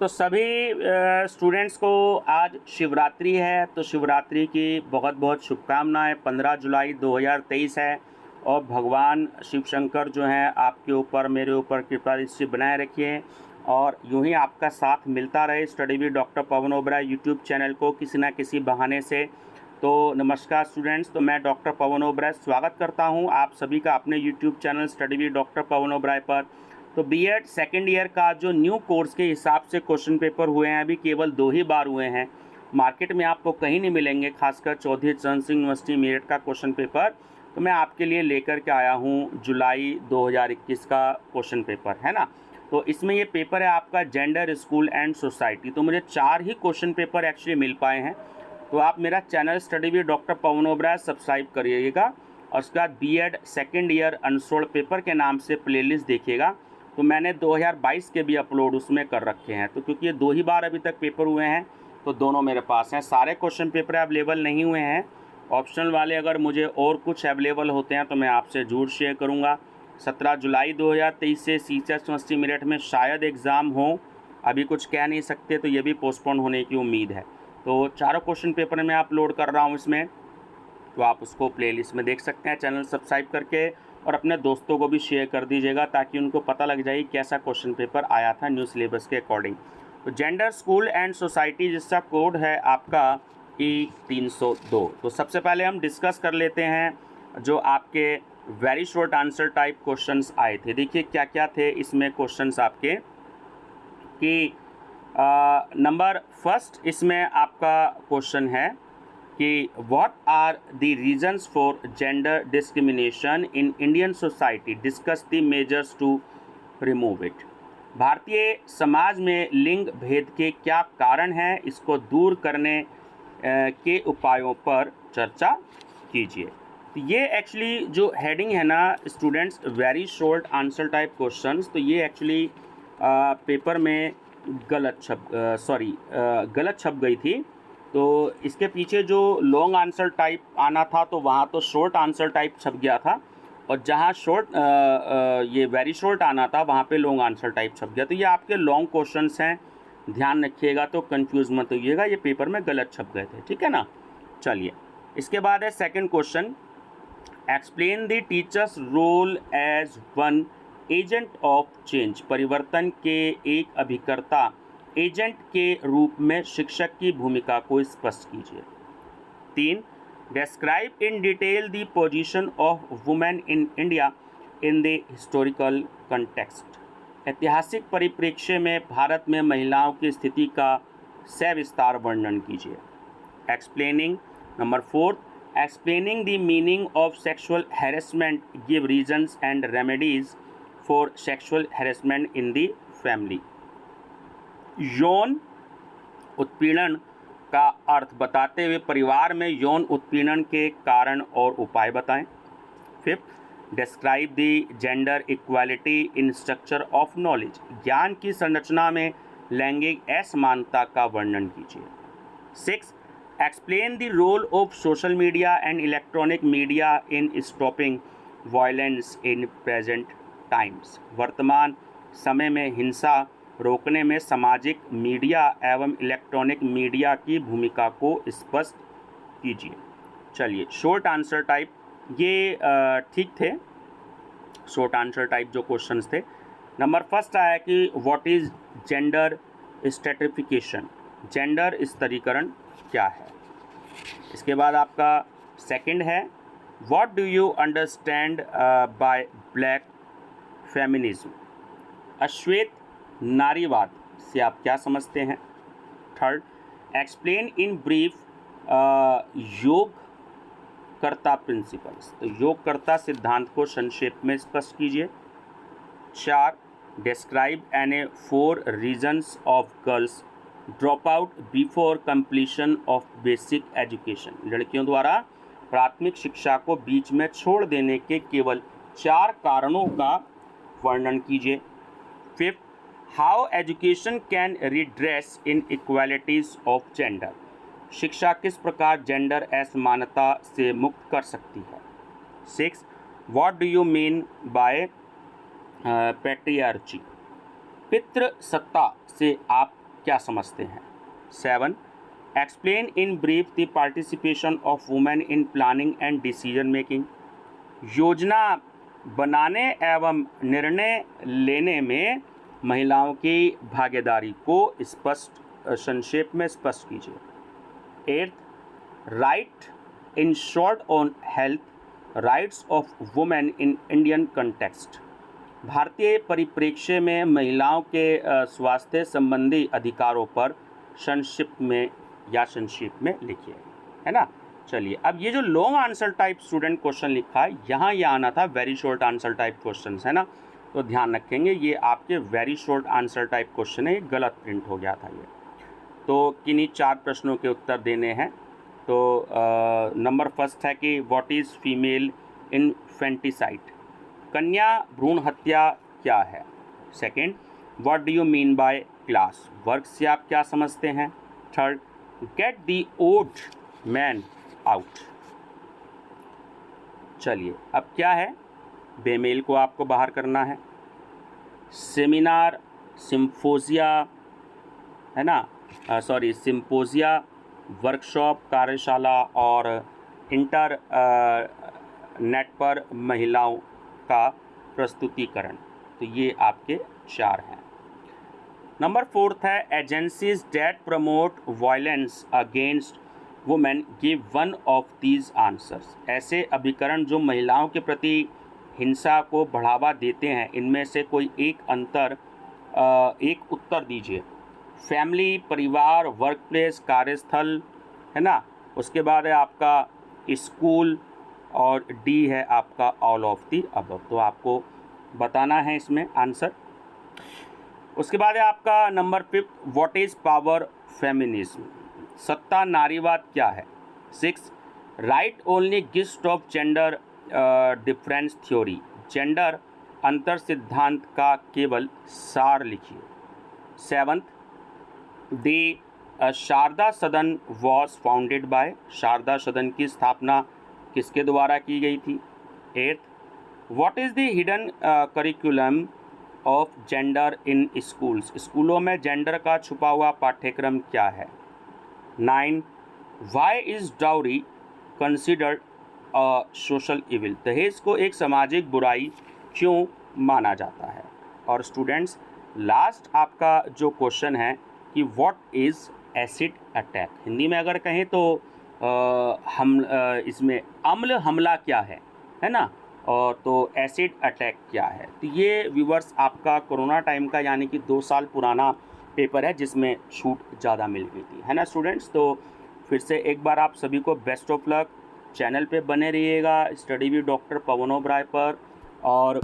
तो सभी स्टूडेंट्स को आज शिवरात्रि है, तो शिवरात्रि की बहुत बहुत शुभकामनाएं। 15 जुलाई 2023 है और भगवान शिव शंकर जो हैं आपके ऊपर, मेरे ऊपर कृपा दृष्टि बनाए रखिए और यूं ही आपका साथ मिलता रहे study with doctor Pawan Oberoi YouTube channel को किसी न किसी बहाने से। तो नमस्कार स्टूडेंट्स, तो मैं डॉक्टर पवन ओबराय स्वागत करता हूं आप सभी का अपने YouTube channel study with doctor Pawan Oberoi पर। तो बीएड सेकेंड ईयर का जो न्यू कोर्स के हिसाब से क्वेश्चन पेपर हुए हैं, अभी केवल 2 ही बार हुए हैं। मार्केट में आपको कहीं नहीं मिलेंगे, खासकर चौधरी चरण सिंह यूनिवर्सिटी मेरठ का क्वेश्चन पेपर तो मैं आपके लिए लेकर के आया हूं जुलाई 2021 का क्वेश्चन पेपर, है ना। तो इसमें ये पेपर है आपका जेंडर, स्कूल एंड सोसाइटी। तो मुझे 4 ही क्वेश्चन पेपर एक्चुअली मिल पाए हैं। तो आप मेरा channel study with doctor Pawan Oberoi subscribe करिएगा और उसके बाद BEd second year unsolved paper के नाम से प्लेलिस्ट देखिएगा। तो मैंने 2022 के भी अपलोड उसमें कर रखे हैं। तो क्योंकि ये 2 ही बार अभी तक पेपर हुए हैं तो दोनों मेरे पास हैं। सारे क्वेश्चन पेपर अवेलेबल नहीं हुए हैं, ऑप्शनल वाले अगर मुझे और कुछ अवेलेबल होते हैं तो मैं आपसे जरूर शेयर करूँगा। 17 जुलाई 2023 से सीचर यूनिवर्सिटी मेरठ में शायद एग्ज़ाम हो, अभी कुछ कह नहीं सकते, तो ये भी पोस्टपोन होने की उम्मीद है। तो चारों क्वेश्चन पेपर मैं अपलोड कर रहा हूँ इसमें, तो आप उसको प्लेलिस्ट में देख सकते हैं चैनल सब्सक्राइब करके, और अपने दोस्तों को भी शेयर कर दीजिएगा ताकि उनको पता लग जाए कैसा क्वेश्चन पेपर आया था न्यू सिलेबस के अकॉर्डिंग। तो जेंडर, स्कूल एंड सोसाइटी जिसका कोड है आपका E302। तो सबसे पहले हम डिस्कस कर लेते हैं जो आपके very short answer type questions आए थे। देखिए क्या क्या थे इसमें क्वेश्चंस आपके कि नंबर फर्स्ट इसमें आपका क्वेश्चन है कि what are the reasons for gender discrimination in Indian society, discuss the measures to remove it. भारतीय समाज में लिंग भेद के क्या कारण हैं, इसको दूर करने के उपायों पर चर्चा कीजिए। तो ये एक्चुअली जो हेडिंग है ना students, very short answer type questions, तो ये एक्चुअली पेपर में गलत छप गई थी। तो इसके पीछे जो लॉन्ग आंसर टाइप आना था तो वहाँ तो शॉर्ट आंसर टाइप छप गया था, और जहाँ ये वेरी शॉर्ट आना था वहाँ पे लॉन्ग आंसर टाइप छप गया। तो ये आपके लॉन्ग क्वेश्चंस हैं, ध्यान रखिएगा, तो कंफ्यूज मत होइएगा, ये पेपर में गलत छप गए थे, ठीक है ना। चलिए इसके बाद है second question, explain the teacher's role as one agent of change, परिवर्तन के एक अभिकर्ता एजेंट के रूप में शिक्षक की भूमिका को स्पष्ट कीजिए। 3, describe in detail the position of women in India in the historical context, ऐतिहासिक परिप्रेक्ष्य में भारत में महिलाओं की स्थिति का सविस्तार वर्णन कीजिए। Explaining number 4, explaining the meaning of sexual harassment, give reasons and remedies for sexual harassment in the family. यौन उत्पीड़न का अर्थ बताते हुए परिवार में यौन उत्पीड़न के कारण और उपाय बताएं। 5, describe the gender equality in structure of knowledge, ज्ञान की संरचना में लैंगिक असमानता का वर्णन कीजिए। 6, explain the role of social media and electronic media in stopping violence in present times, वर्तमान समय में हिंसा रोकने में सामाजिक मीडिया एवं इलेक्ट्रॉनिक मीडिया की भूमिका को स्पष्ट कीजिए। चलिए शॉर्ट आंसर टाइप ये ठीक थे, शॉर्ट आंसर टाइप जो क्वेश्चंस थे। नंबर फर्स्ट आया कि what is gender stratification, gender स्तरीकरण क्या है। इसके बाद आपका सेकंड है what do you understand by black feminism, अश्वेत नारीवाद से आप क्या समझते हैं। थर्ड, एक्सप्लेन इन ब्रीफ योगकर्ता प्रिंसिपल्स, तो योगकर्ता सिद्धांत को संक्षेप में स्पष्ट कीजिए। 4, describe any 4 reasons of girls drop out before completion of basic education, लड़कियों द्वारा प्राथमिक शिक्षा को बीच में छोड़ देने के केवल 4 कारणों का वर्णन कीजिए। 5, how education can redress in equalities of gender, शिक्षा किस प्रकार जेंडर असमानता से मुक्त कर सकती है। 6, what do you mean by patriarchy, पितृसत्ता से आप क्या समझते हैं। 7. Explain in brief the participation of women in planning and decision making. योजना बनाने एवं निर्णय लेने में महिलाओं की भागीदारी को संक्षेप में स्पष्ट कीजिए। 8. Right in short on health rights of women in Indian context. भारतीय परिप्रेक्ष्य में महिलाओं के स्वास्थ्य संबंधी अधिकारों पर संक्षिप्त में या संक्षेप में लिखिए, है ना। चलिए, अब ये जो long answer type student question लिखा है, यहाँ ये आना था very short answer type question, है ना। तो ध्यान रखेंगे, ये आपके very short answer type question है, ये गलत प्रिंट हो गया था ये। तो किन्हीं 4 प्रश्नों के उत्तर देने हैं। तो नंबर फर्स्ट है कि व्हाट इज़ फीमेल इन्फेंटिसाइड, कन्या भ्रूण हत्या क्या है। Second, what do you mean by class, वर्ग से आप क्या समझते हैं। Third, get the odd man out. चलिए, अब क्या है, बेमेल को आपको बाहर करना है। सेमिनार, सिम्फोजिया, है ना, सिम्पोजिया, वर्कशॉप, कार्यशाला और इंटर नेट पर महिलाओं का प्रस्तुतिकरण। तो ये आपके 4 हैं। नंबर 4 है agencies that promote violence against women give one of these answers. ऐसे अभिकरण जो महिलाओं के प्रति हिंसा को बढ़ावा देते हैं, इनमें से कोई एक उत्तर दीजिए। फैमिली, परिवार, वर्क प्लेस, कार्यस्थल, है ना। उसके बाद है आपका स्कूल और डी है आपका ऑल ऑफ दी अबव। तो आपको बताना है इसमें आंसर। उसके बाद है आपका number 5, what is power feminism, सत्ता नारीवाद क्या है। 6, right only gist of gender difference theory, gender अंतर सिद्धांत का केवल सार लिखिए। 7th, द शारदा सदन वॉज फाउंडेड बाय, शारदा सदन की स्थापना किसके द्वारा की गई थी। 8th, what is the hidden curriculum of gender in schools, स्कूलों में जेंडर का छुपा हुआ पाठ्यक्रम क्या है। 9, why is dowry considered a social evil, दहेज को एक सामाजिक बुराई क्यों माना जाता है। और स्टूडेंट्स, लास्ट आपका जो क्वेश्चन है कि what is acid attack, Hindi में अगर कहें तो इसमें अम्ल हमला क्या है ना। और तो एसिड अटैक क्या है। तो ये व्यूवर्स आपका कोरोना टाइम का यानी कि 2 साल पुराना पेपर है, जिसमें छूट ज़्यादा मिल गई थी, है ना स्टूडेंट्स। तो फिर से एक बार आप सभी को बेस्ट ऑफ लक। चैनल पे बने रहिएगा study with doctor Pawan Oberoi पर, और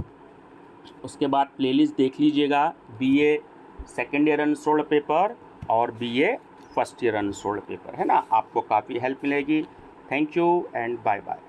उसके बाद प्लेलिस्ट देख लीजिएगा BA second year unsolved paper और BA first year unsolved paper, है ना। आपको काफ़ी हेल्प मिलेगी। Thank you and bye bye.